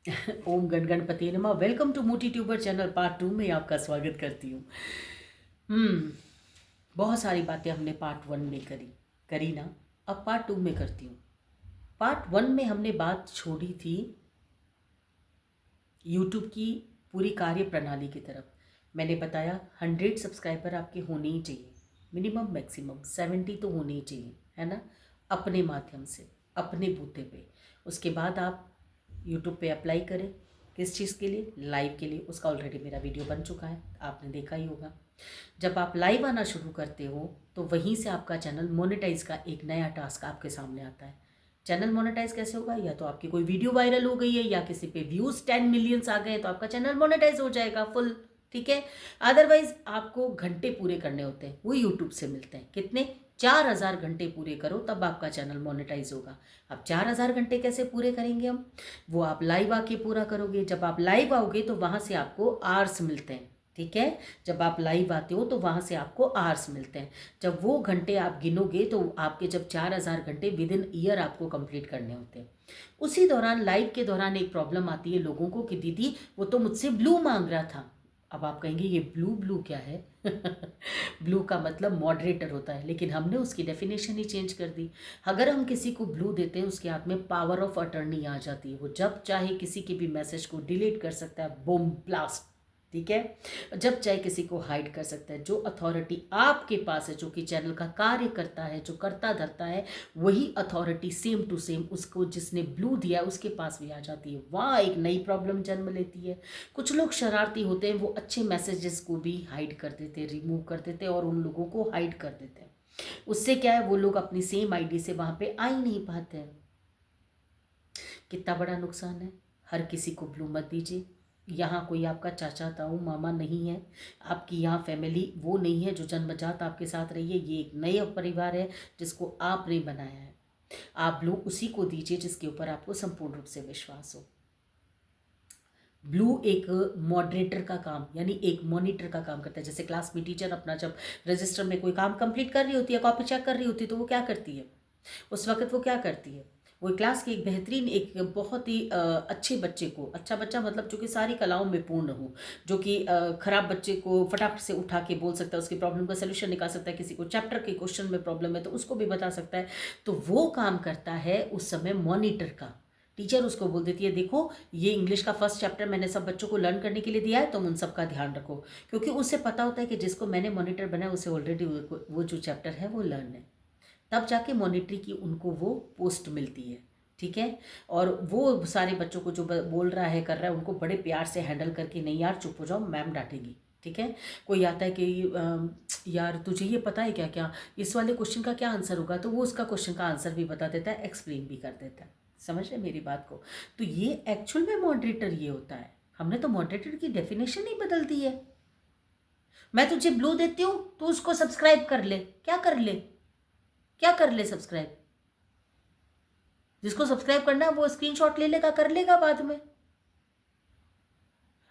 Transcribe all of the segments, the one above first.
ओम गण गणपति नमः। Welcome to मोटी ट्यूबर चैनल पार्ट 2 में आपका स्वागत करती हूँ। हम्म बहुत सारी बातें हमने पार्ट 1 में करी ना। अब पार्ट 2 में करती हूँ। पार्ट 1 में हमने बात छोड़ी थी यूट्यूब की पूरी कार्य प्रणाली की तरफ। मैंने बताया 100 सब्सक्राइबर आपके होने ही चाहिए, मिनिमम मैक्सिमम 70 तो होने ही चाहिए, है ना। अपने माध्यम से, अपने बूते पे। उसके बाद आप यूट्यूब पे अप्लाई करें। किस चीज़ के लिए? लाइव के लिए। उसका ऑलरेडी मेरा वीडियो बन चुका है, आपने देखा ही होगा। जब आप लाइव आना शुरू करते हो तो वहीं से आपका चैनल मोनेटाइज का एक नया टास्क आपके सामने आता है। चैनल मोनेटाइज कैसे होगा? या तो आपकी कोई वीडियो वायरल हो गई है या किसी पे व्यूज 10 मिलियंस आ गए तो आपका चैनल मोनेटाइज हो जाएगा फुल। ठीक है। अदरवाइज आपको घंटे पूरे करने होते हैं, वो यूट्यूब से मिलते हैं। कितने? 4000 घंटे पूरे करो तब आपका चैनल मोनेटाइज होगा। अब 4000 घंटे कैसे पूरे करेंगे हम? वो आप लाइव आके पूरा करोगे। जब आप लाइव आओगे तो वहाँ से आपको आवर्स मिलते हैं। ठीक है। जब आप लाइव आते हो तो वहाँ से आपको आवर्स मिलते हैं। जब वो घंटे आप गिनोगे तो आपके जब 4000 घंटे विद इन ईयर आपको कंप्लीट करने होते हैं। उसी दौरान लाइव के दौरान एक प्रॉब्लम आती है लोगों को कि दीदी वो तो मुझसे ब्लू मांग रहा था। अब आप कहेंगे ये ब्लू ब्लू क्या है? ब्लू का मतलब मॉडरेटर होता है, लेकिन हमने उसकी डेफिनेशन ही चेंज कर दी। अगर हम किसी को ब्लू देते हैं उसके हाथ में पावर ऑफ अटर्नी आ जाती है। वो जब चाहे किसी के भी मैसेज को डिलीट कर सकता है, बूम ब्लास्ट। ठीक है। जब चाहे किसी को हाइड कर सकता है। जो अथॉरिटी आपके पास है, जो कि चैनल का कार्य करता है, जो करता धरता है, वही अथॉरिटी सेम टू सेम उसको जिसने ब्लू दिया है उसके पास भी आ जाती है। वहाँ एक नई प्रॉब्लम जन्म लेती है। कुछ लोग शरारती होते हैं, वो अच्छे मैसेजेस को भी हाइड कर देते, रिमूव कर देते और उन लोगों को हाइड कर देते हैं। उससे क्या है, वो लोग अपनी सेम आईडी से वहाँ पे आ ही नहीं पाते हैं। कितना बड़ा नुकसान है। हर किसी को ब्लू मत दीजिए। यहाँ कोई आपका चाचा ताऊ मामा नहीं है। आपकी यहाँ फैमिली वो नहीं है जो जन्मजात आपके साथ रही है। ये एक नया परिवार है जिसको आपने बनाया है। आप ब्लू उसी को दीजिए जिसके ऊपर आपको संपूर्ण रूप से विश्वास हो। ब्लू एक मॉडरेटर का काम यानी एक मॉनिटर का काम करता है। जैसे क्लास में टीचर अपना जब रजिस्टर में कोई काम कंप्लीट कर रही होती है, कॉपी चेक कर रही होती है, तो वो क्या करती है उस वक्त? वो क्या करती है? वो क्लास की एक बेहतरीन, एक बहुत ही अच्छे बच्चे को, अच्छा बच्चा मतलब जो कि सारी कलाओं में पूर्ण हो, जो कि खराब बच्चे को फटाफट से उठा के बोल सकता है, उसकी प्रॉब्लम का सोल्यूशन निकाल सकता है। किसी को चैप्टर के क्वेश्चन में प्रॉब्लम है तो उसको भी बता सकता है। तो वो काम करता है उस समय मॉनिटर का। टीचर उसको बोल देती है, देखो ये इंग्लिश का फर्स्ट चैप्टर मैंने सब बच्चों को लर्न करने के लिए दिया है, तुम उन सब का ध्यान रखो। क्योंकि उसे पता होता है कि जिसको मैंने मॉनिटर बनाया उसे ऑलरेडी वो जो चैप्टर है वो लर्न है। तब जाके मॉनिटरी की उनको वो पोस्ट मिलती है। ठीक है। और वो सारे बच्चों को जो बोल रहा है कर रहा है उनको बड़े प्यार से हैंडल करके, नहीं यार चुप हो जाओ मैम डांटेगी। ठीक है। कोई आता है कि यार तुझे ये पता है क्या क्या इस वाले क्वेश्चन का क्या आंसर होगा, तो वो उसका क्वेश्चन का आंसर भी बता देता है, एक्सप्लेन भी कर देता है। समझ रहे मेरी बात को? तो ये एक्चुअल में मॉडरेटर ये होता है। हमने तो मॉडरेटर की डेफिनेशन ही बदल दी है। मैं तुझे ब्लू देती हूँ, तू उसको सब्सक्राइब कर ले। क्या कर ले? क्या कर ले सब्सक्राइब? जिसको सब्सक्राइब करना है वो स्क्रीनशॉट ले लेगा, कर लेगा बाद में।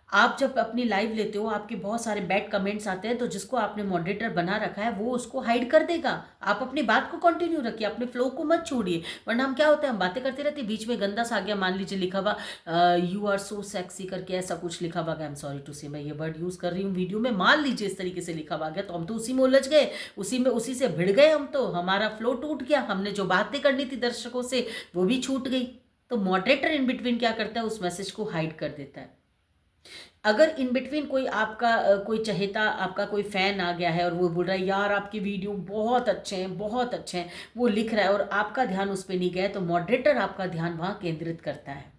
आप जब अपनी लाइव लेते हो आपके बहुत सारे बैड कमेंट्स आते हैं, तो जिसको आपने मॉडरेटर बना रखा है वो उसको हाइड कर देगा। आप अपनी बात को कंटिन्यू रखिए, अपने फ्लो को मत छोड़िए। वरना हम क्या होता है, हम बातें करते रहते बीच में गंदा सा आ गया, मान लीजिए लिखा हुआ यू आर सो सेक्सी करके ऐसा कुछ लिखा हुआ, आई एम सॉरी टू से मैं ये वर्ड यूज कर रही हूँ वीडियो में, मान लीजिए इस तरीके से लिखा हुआ गया, तो हम तो उसी में उलझ गए, उसी से भिड़ गए हम, तो हमारा फ्लो टूट गया, हमने जो बातें करनी थी दर्शकों से वो भी छूट गई। तो मॉडरेटर इन बिटवीन क्या करता है, उस मैसेज को हाइड कर देता है। अगर इन बिटवीन कोई आपका कोई चहेता, आपका कोई फैन आ गया है और वो बोल रहा है यार आपके वीडियो बहुत अच्छे हैं बहुत अच्छे हैं, वो लिख रहा है और आपका ध्यान उस पर नहीं गया, तो मॉडरेटर आपका ध्यान वहाँ केंद्रित करता है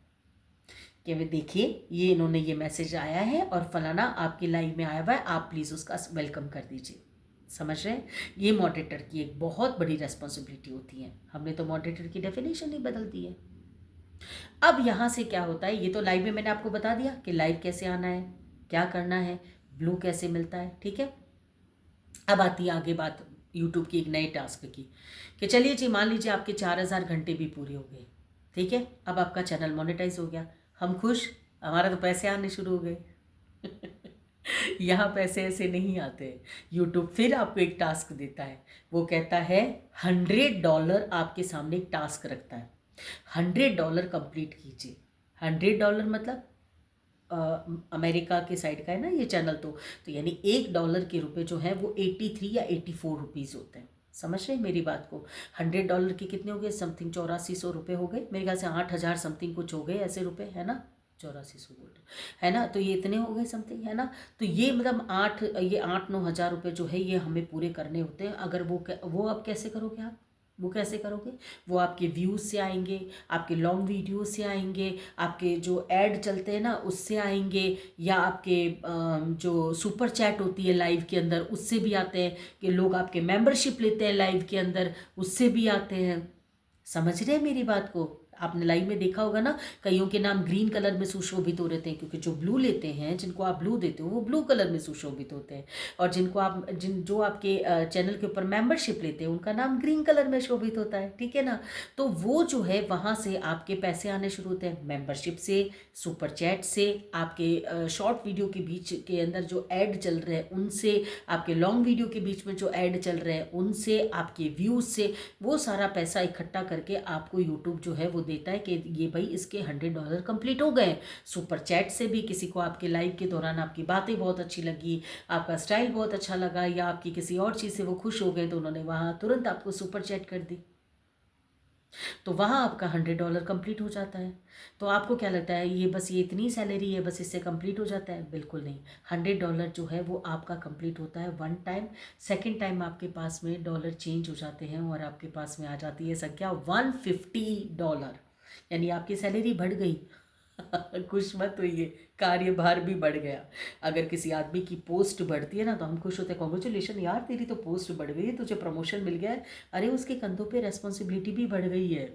कि वे देखिए ये इन्होंने ये मैसेज आया है और फलाना आपकी लाइव में आया हुआ है, आप प्लीज़ उसका वेलकम कर दीजिए। समझ रहे हैं? ये मॉडरेटर की एक बहुत बड़ी रेस्पॉन्सिबिलिटी होती है। हमने तो मॉडरेटर की डेफिनेशन ही बदल दी है। अब यहाँ से क्या होता है, ये तो लाइव में मैंने आपको बता दिया कि लाइव कैसे आना है, क्या करना है, ब्लू कैसे मिलता है। ठीक है। अब आती है आगे बात यूट्यूब की एक नए टास्क की, कि चलिए जी मान लीजिए आपके 4000 घंटे भी पूरे हो गए। ठीक है। अब आपका चैनल मोनेटाइज हो गया, हम खुश, हमारा तो पैसे आने शुरू हो गए। यहाँ पैसे ऐसे नहीं आते। यूट्यूब फिर आपको एक टास्क देता है, वो कहता है $100 आपके सामने एक टास्क रखता है, $100 कंप्लीट कीजिए। $100 मतलब अमेरिका के साइड का है ना ये चैनल, तो यानी $1 के रुपए जो है वो 83 या 84 रुपीज़ होते हैं। समझ रहे हैं मेरी बात को? $100 के कितने हो गए? समथिंग 8400 रुपये हो गए मेरे ख्याल से, 8000 समथिंग कुछ हो गए ऐसे रुपए, है ना? 8400 बोल रहे, है ना? तो ये इतने हो गए समथिंग, है ना? तो ये मतलब 8-9 हज़ार रुपये जो है ये हमें पूरे करने होते हैं। अगर वो आप कैसे करोगे? आप वो कैसे करोगे? वो आपके व्यूज़ से आएंगे, आपके लॉन्ग वीडियो से आएंगे, आपके जो ऐड चलते हैं ना उससे आएंगे, या आपके जो सुपर चैट होती है लाइव के अंदर उससे भी आते हैं, कि लोग आपके मेंबरशिप लेते हैं लाइव के अंदर उससे भी आते हैं। समझ रहे हैं मेरी बात को? आपने लाइव में देखा होगा ना, कईयों के नाम ग्रीन कलर में सुशोभित हो रहते हैं, क्योंकि जो ब्लू लेते हैं, जिनको आप ब्लू देते हो वो ब्लू कलर में सुशोभित होते हैं, और जो आपके चैनल के ऊपर मेंबरशिप लेते हैं उनका नाम ग्रीन कलर में शोभित होता है, ठीक है ना? तो वो जो है वहाँ से आपके पैसे आने शुरू होते हैं, मेंबरशिप से, सुपर चैट से, आपके शॉर्ट वीडियो के बीच के अंदर जो ऐड चल रहे हैं उनसे, आपके लॉन्ग वीडियो के बीच में जो ऐड चल रहे हैं उनसे, आपके व्यूज़ से, वो सारा पैसा इकट्ठा करके आपको यूट्यूब जो है वो देता है कि ये भाई इसके $100 कंप्लीट हो गए। सुपर चैट से भी किसी को आपके लाइव के दौरान आपकी बातें बहुत अच्छी लगी, आपका स्टाइल बहुत अच्छा लगा, या आपकी किसी और चीज़ से वो खुश हो गए, तो उन्होंने वहाँ तुरंत आपको सुपर चैट कर दी, तो वहाँ आपका $100 कंप्लीट हो जाता है। तो आपको क्या लगता है ये बस ये इतनी सैलरी है, बस इससे कंप्लीट हो जाता है? बिल्कुल नहीं। $100 जो है वो आपका कंप्लीट होता है वन टाइम। सेकंड टाइम आपके पास में डॉलर चेंज हो जाते हैं और आपके पास में आ जाती है संख्या $150, यानी आपकी सैलरी बढ़ गई। खुश मत होइए, कार्यभार भी बढ़ गया। अगर किसी आदमी की पोस्ट बढ़ती है ना तो हम खुश होते हैं, कॉन्ग्रेचुलेशन यार तेरी तो पोस्ट बढ़ गई है, तुझे प्रमोशन मिल गया है। अरे उसके कंधों पे रेस्पॉन्सिबिलिटी भी बढ़ गई है।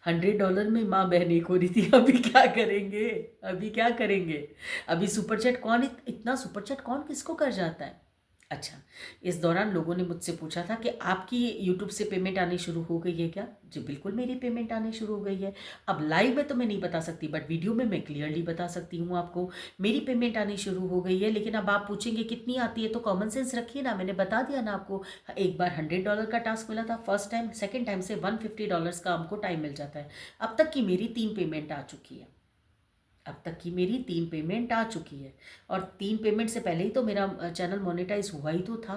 $100 में माँ बहन एक हो रही थी, अभी क्या करेंगे? अभी क्या करेंगे? अभी सुपर चैट कौन, इतना सुपर चैट कौन किसको कर जाता है? अच्छा, इस दौरान लोगों ने मुझसे पूछा था कि आपकी यूट्यूब से पेमेंट आनी शुरू हो गई है क्या? जी बिल्कुल, मेरी पेमेंट आनी शुरू हो गई है। अब लाइव में तो मैं नहीं बता सकती, बट वीडियो में मैं क्लियरली बता सकती हूँ आपको, मेरी पेमेंट आनी शुरू हो गई है। लेकिन अब आप पूछेंगे कितनी आती है, तो कॉमन सेंस रखिए ना, मैंने बता दिया ना आपको। एक बार $100 का टास्क मिला था फर्स्ट टाइम, सेकेंड टाइम से $150 का हमको टाइम मिल जाता है। अब तक की मेरी 3 पेमेंट आ चुकी है। अब तक की मेरी 3 पेमेंट आ चुकी है, और 3 पेमेंट से पहले ही तो मेरा चैनल मोनेटाइज हुआ ही तो था,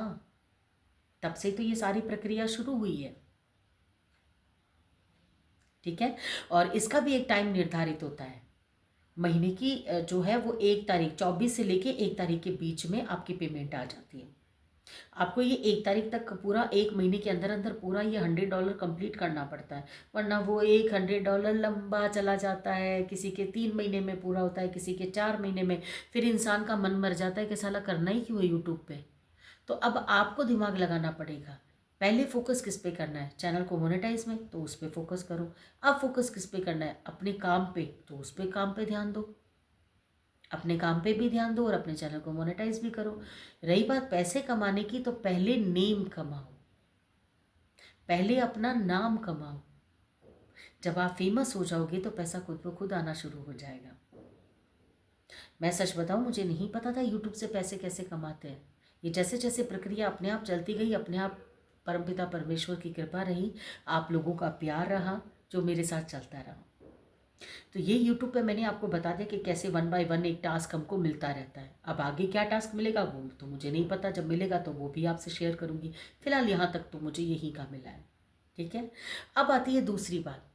तब से तो ये सारी प्रक्रिया शुरू हुई है, ठीक है? और इसका भी एक टाइम निर्धारित होता है। महीने की जो है वो 1 तारीख, 24 से लेके 1 तारीख के बीच में आपकी पेमेंट आ जाती है। आपको ये 1 तारीख तक पूरा 1 महीने के अंदर अंदर पूरा ये $100 कंप्लीट करना पड़ता है, वरना वो एक $100 लंबा चला जाता है। किसी के 3 महीने में पूरा होता है, किसी के 4 महीने में। फिर इंसान का मन मर जाता है कि साला करना ही क्यों है यूट्यूब पे। तो अब आपको दिमाग लगाना पड़ेगा। पहले फोकस किस पे करना है? चैनल को मोनेटाइज में, तो उस पर फोकस करो। अब फोकस किस पे करना है? अपने काम पे, तो उस पे काम पे ध्यान दो। अपने काम पे भी ध्यान दो और अपने चैनल को मोनेटाइज भी करो। रही बात पैसे कमाने की, तो पहले नेम कमाओ, पहले अपना नाम कमाओ। जब आप फेमस हो जाओगे तो पैसा खुद ब खुद आना शुरू हो जाएगा। मैं सच बताऊं, मुझे नहीं पता था यूट्यूब से पैसे कैसे कमाते हैं। ये जैसे जैसे प्रक्रिया अपने आप चलती गई, अपने आप परमपिता परमेश्वर की कृपा रही, आप लोगों का प्यार रहा, जो मेरे साथ चलता रहा। तो ये यूट्यूब पे मैंने आपको बता दिया कि कैसे 1 बाय 1 एक टास्क हमको मिलता रहता है। अब आगे क्या टास्क मिलेगा वो तो मुझे नहीं पता, जब मिलेगा तो वो भी आपसे शेयर करूँगी। फिलहाल यहाँ तक तो मुझे यही का मिला है, ठीक है? अब आती है दूसरी बात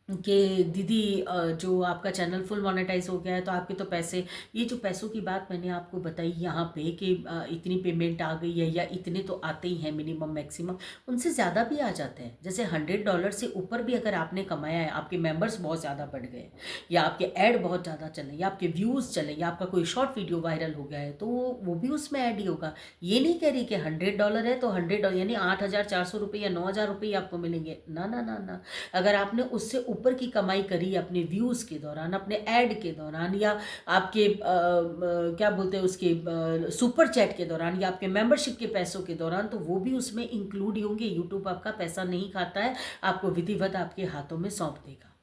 कि दीदी जो आपका चैनल फुल मोनेटाइज हो गया है तो आपके तो पैसे, ये जो पैसों की बात मैंने आपको बताई यहाँ पे कि इतनी पेमेंट आ गई है या इतने तो आते ही हैं मिनिमम मैक्सिमम, उनसे ज़्यादा भी आ जाते हैं। जैसे $100 से ऊपर भी अगर आपने कमाया है, आपके मेंबर्स बहुत ज़्यादा बढ़ गए, या आपके ऐड बहुत ज़्यादा चले, या आपके व्यूज़ चले, या आपका कोई शॉर्ट वीडियो वायरल हो गया है, तो वो भी उसमें ऐड ही होगा। ये नहीं कह रही कि $100 है तो $100 यानी 8,400 या 9,000 रुपये आपको मिलेंगे, ना ना ना ना। अगर आपने उससे ऊपर की कमाई करी अपने व्यूज़ के दौरान, अपने ऐड के दौरान, या आपके क्या बोलते हैं उसके सुपर चैट के दौरान, या आपके मेंबरशिप के पैसों के दौरान, तो वो भी उसमें इंक्लूड ही होंगे। यूट्यूब आपका पैसा नहीं खाता है, आपको विधिवत आपके हाथों में सौंप देगा,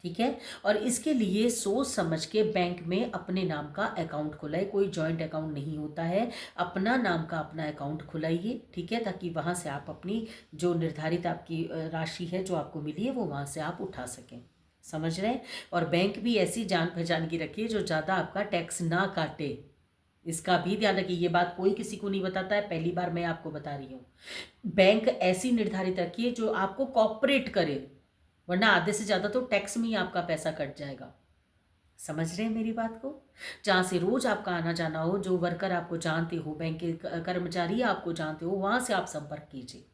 ठीक है? और इसके लिए सोच समझ के बैंक में अपने नाम का अकाउंट खुलाए, कोई जॉइंट अकाउंट नहीं होता है, अपना नाम का अपना अकाउंट खुलाइए, ठीक है? ताकि वहाँ से आप अपनी जो निर्धारित आपकी राशि है जो आपको मिली है वो वहाँ से आप उठा सकें। समझ रहे हैं। और बैंक भी ऐसी जान पहचान की रखिए जो ज़्यादा आपका टैक्स ना काटे, इसका भी ध्यान रखिए। ये बात कोई किसी को नहीं बताता है, पहली बार मैं आपको बता रही हूँ। बैंक ऐसी निर्धारित रखिए जो आपको कॉपरेट करे, वरना आधे से ज़्यादा तो टैक्स में ही आपका पैसा कट जाएगा। समझ रहे हैं मेरी बात को। जहाँ से रोज आपका आना जाना हो, जो वर्कर आपको जानते हो, बैंक के कर्मचारी आपको जानते हो, वहाँ से आप संपर्क कीजिए,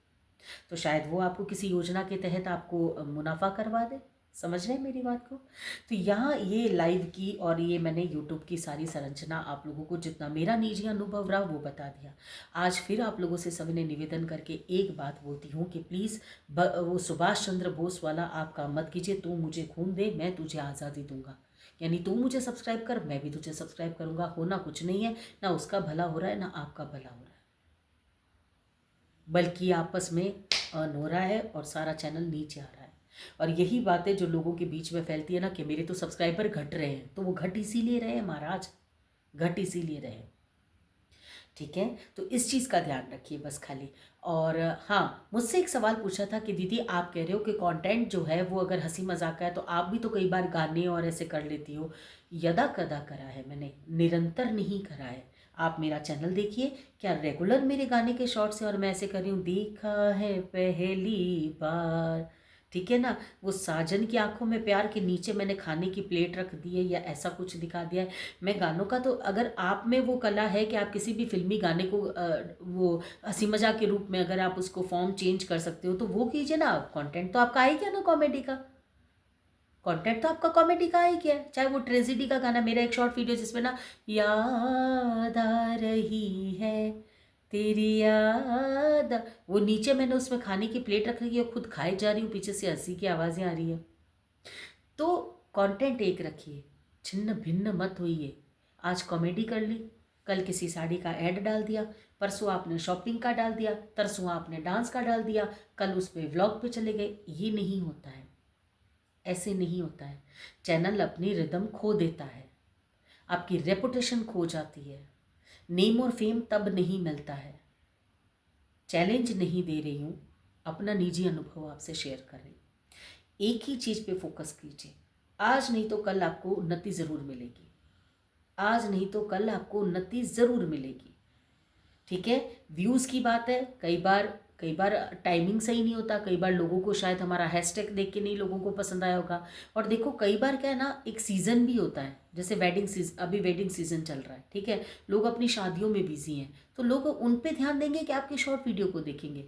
तो शायद वो आपको किसी योजना के तहत आपको मुनाफा करवा दे। समझ रहे हैं मेरी बात को। तो यहाँ ये लाइव की और ये मैंने यूट्यूब की सारी संरचना आप लोगों को जितना मेरा निजी अनुभव रहा वो बता दिया। आज फिर आप लोगों से सभी ने निवेदन करके एक बात बोलती हूँ कि प्लीज़ वो सुभाष चंद्र बोस वाला आप काम मत कीजिए, तू मुझे खून दे मैं तुझे आज़ादी दूंगा, यानी तू मुझे सब्सक्राइब कर मैं भी तुझे सब्सक्राइब करूँगा। होना कुछ नहीं है, ना उसका भला हो रहा है ना आपका भला हो रहा है, बल्कि आपस में अर्न हो रहा है और सारा चैनल नीचे आ रहा है। और यही बातें जो लोगों के बीच में फैलती है ना कि मेरे तो सब्सक्राइबर घट रहे हैं, तो वो घट इसीलिए रहे हैं महाराज, घट इसीलिए रहे। ठीक है, तो इस चीज़ का ध्यान रखिए बस खाली। और हाँ, मुझसे एक सवाल पूछा था कि दीदी आप कह रहे हो कि कंटेंट जो है वो अगर हंसी मजाक का है तो आप भी तो कई बार गाने और ऐसे कर लेती हो। यदा कदा करा है मैंने, निरंतर नहीं करा है। आप मेरा चैनल देखिए, क्या रेगुलर मेरे गाने के शॉर्ट्स हैं और मैं ऐसे कर रही हूँ, देखा है पहली बार, ठीक है ना, वो साजन की आंखों में प्यार के नीचे मैंने खाने की प्लेट रख दी है या ऐसा कुछ दिखा दिया है। मैं गानों का तो, अगर आप में वो कला है कि आप किसी भी फिल्मी गाने को वो हंसी मजाक के रूप में अगर आप उसको फॉर्म चेंज कर सकते हो तो वो कीजिए ना। कंटेंट तो आपका है क्या ना, कॉमेडी का कंटेंट तो आपका कॉमेडी का है क्या, चाहे वो ट्रेजिडी का गाना। मेरा एक शॉर्ट वीडियो जिसमें ना याद आ रही है तेरी याद, वो नीचे मैंने उसमें खाने की प्लेट रख रखी है, खुद खाए जा रही हूँ, पीछे से हंसी की आवाज़ें आ रही है। तो कंटेंट एक रखिए, छिन्न भिन्न मत होइए। आज कॉमेडी कर ली, कल किसी साड़ी का ऐड डाल दिया, परसों आपने शॉपिंग का डाल दिया, तरसों आपने डांस का डाल दिया, कल उस पर व्लॉग पे चले गए। ये नहीं होता है, ऐसे नहीं होता है। चैनल अपनी रिदम खो देता है, आपकी रेपुटेशन खो जाती है। नेम और फेम तब नहीं मिलता है। चैलेंज नहीं दे रही हूँ, अपना निजी अनुभव आपसे शेयर कर रही हूँ। एक ही चीज़ पे फोकस कीजिए, आज नहीं तो कल आपको उन्नति ज़रूर मिलेगी, आज नहीं तो कल आपको उन्नति ज़रूर मिलेगी। ठीक है, व्यूज़ की बात है, कई बार टाइमिंग सही नहीं होता, कई बार लोगों को शायद हमारा हैशटैग देख के नहीं लोगों को पसंद आया होगा। और देखो कई बार क्या है ना, एक सीज़न भी होता है, जैसे वेडिंग सीजन, अभी वेडिंग सीजन चल रहा है, ठीक है, लोग अपनी शादियों में बिजी हैं, तो लोग उन पे ध्यान देंगे कि आपकी शॉर्ट वीडियो को देखेंगे,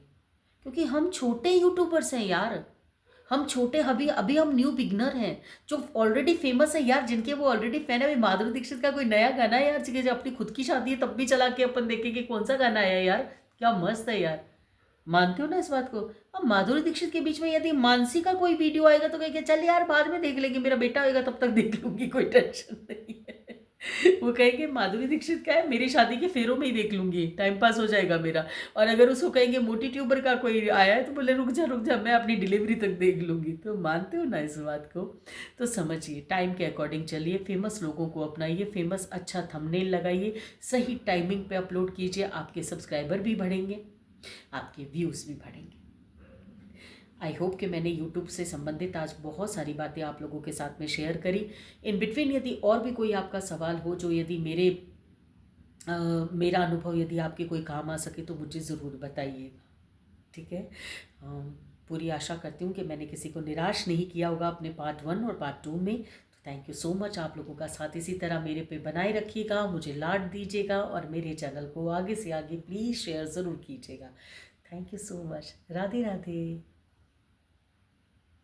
क्योंकि हम छोटे यूट्यूबर्स हैं यार, हम छोटे, अभी अभी हम न्यू बिगनर हैं। जो ऑलरेडी फेमस है यार, जिनके वो ऑलरेडी फैन है। अभी माधुरी दीक्षित का कोई नया गाना है यार, जो अपनी खुद की शादी है तब भी चला के अपन देखेंगे कौन सा गाना आया है यार, क्या मस्त है यार। मानते हो ना इस बात को। अब माधुरी दीक्षित के बीच में यदि मानसी का कोई वीडियो आएगा तो कहेंगे चल यार बाद में देख लेंगे, मेरा बेटा आएगा तब तक देख लूंगी, कोई टेंशन नहीं है। वो कहेंगे माधुरी दीक्षित का है, मेरी शादी के फेरों में ही देख लूंगी, टाइम पास हो जाएगा मेरा। और अगर उसको कहेंगे मोटी ट्यूबर का कोई आया है तो बोले रुक जा मैं अपनी डिलीवरी तक देख लूंगी। तो मानते हो ना इस बात को। तो समझिए, टाइम के अकॉर्डिंग चलिए, फेमस लोगों को अपनाइए, फेमस अच्छा थंबनेल लगाइए, सही टाइमिंग पे अपलोड कीजिए, आपके सब्सक्राइबर भी बढ़ेंगे, आपके व्यूज़ भी बढ़ेंगे। आई होप कि मैंने यूट्यूब से संबंधित आज बहुत सारी बातें आप लोगों के साथ में शेयर करी। इन बिटवीन यदि और भी कोई आपका सवाल हो जो यदि मेरा अनुभव यदि आपके कोई काम आ सके तो मुझे ज़रूर बताइएगा। ठीक है, पूरी आशा करती हूँ कि मैंने किसी को निराश नहीं किया होगा अपने पार्ट 1 और पार्ट 2 में। तो थैंक यू सो मच, आप लोगों का साथ इसी तरह मेरे पे बनाए रखिएगा, मुझे लाड दीजिएगा और मेरे चैनल को आगे से आगे प्लीज़ शेयर ज़रूर कीजिएगा। Thank you so much, Radhe Radhe.